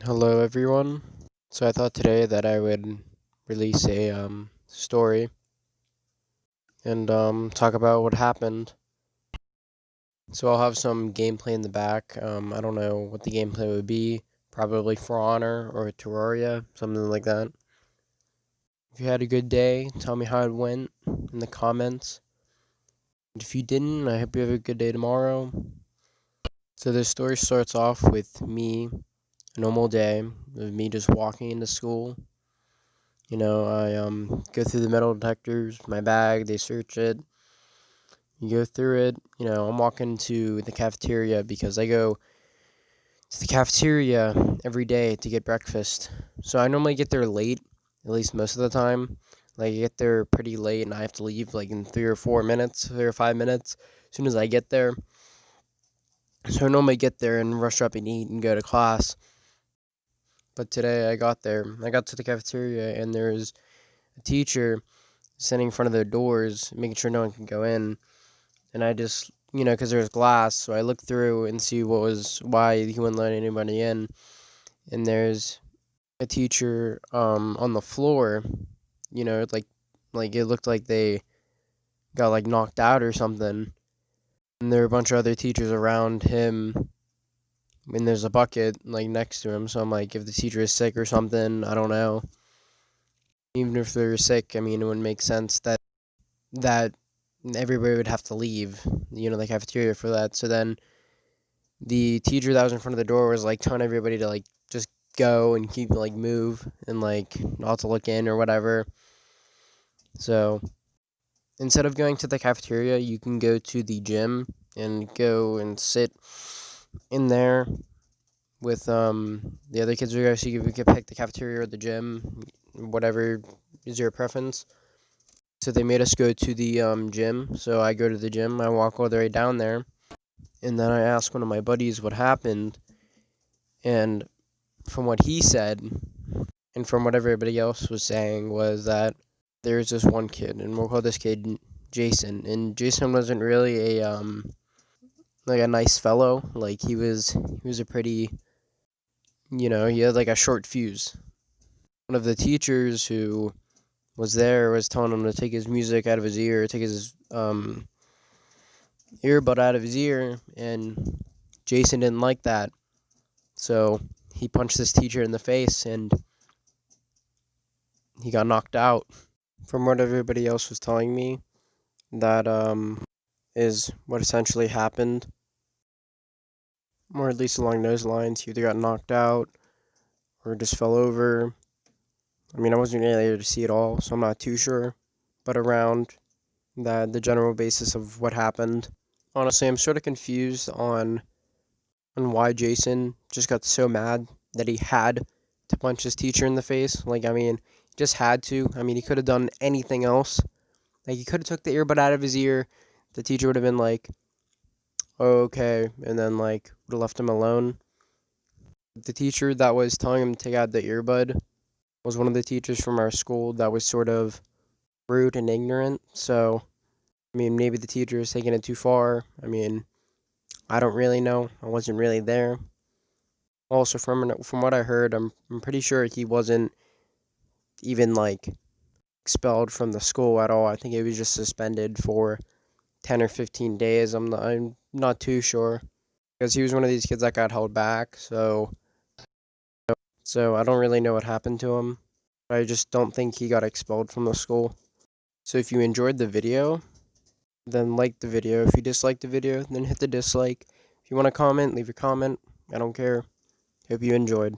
Hello everyone. So I thought today that I would release a story and talk about what happened. So I'll have some gameplay in the back. I don't know what the gameplay would be. Probably For Honor or Terraria, something like that. If you had a good day, tell me how it went in the comments. And if you didn't, I hope you have a good day tomorrow. So this story starts off with me, a normal day, of me just walking into school. I go through the metal detectors, my bag, they search it. You go through it. I'm walking to the cafeteria because I go to the cafeteria every day to get breakfast. So I normally get there late, at least most of the time. Like I get there pretty late and I have to leave like in 3 or 4 minutes, 3 or 5 minutes as soon as I get there. So I normally get there and rush up and eat and go to class. But today I got there. I got to the cafeteria and there's a teacher standing in front of the doors, making sure no one can go in. And I just, because there's glass, so I looked through and see why he wouldn't let anybody in. And there's a teacher on the floor, like it looked like they got like knocked out or something. And there were a bunch of other teachers around him, and there's a bucket like next to him. So I'm like, if the teacher is sick or something, I don't know. Even if they're sick, I mean, it wouldn't make sense that everybody would have to leave, the cafeteria for that. So then the teacher that was in front of the door was like telling everybody to like just go and keep like move and like not to look in or whatever. So instead of going to the cafeteria, you can go to the gym and go and sit in there with the other kids are there. So you can pick the cafeteria or the gym, whatever is your preference. So they made us go to the gym. So I go to the gym. I walk all the way down there, and then I ask one of my buddies what happened, and from what he said, and from what everybody else was saying, was that there's this one kid, and we'll call this kid Jason. And Jason wasn't really a like a nice fellow. Like he was a pretty, he had like a short fuse. One of the teachers who was there was telling him to take his music out of his ear, take his earbud out of his ear, and Jason didn't like that. So he punched this teacher in the face and he got knocked out. From what everybody else was telling me, that is what essentially happened, or at least along those lines. He either got knocked out or just fell over. I mean, I wasn't really there to see it all, so I'm not too sure. But around the general basis of what happened, honestly, I'm sort of confused on why Jason just got so mad that he had to punch his teacher in the face. Like, I mean, he just had to. I mean, he could have done anything else. Like, he could have took the earbud out of his ear. The teacher would have been like, "Oh, okay," and then like would have left him alone. The teacher that was telling him to take out the earbud was one of the teachers from our school that was sort of rude and ignorant. So, I mean, maybe the teacher is taking it too far. I mean, I don't really know. I wasn't really there. Also, from what I heard, I'm pretty sure he wasn't even like expelled from the school at all. I think he was just suspended for 10 or 15 days. I'm not too sure because he was one of these kids that got held back. So I don't really know what happened to him. I just don't think he got expelled from the school. So if you enjoyed the video, then like the video. If you disliked the video, then hit the dislike. If you want to comment, leave a comment. I don't care. Hope you enjoyed.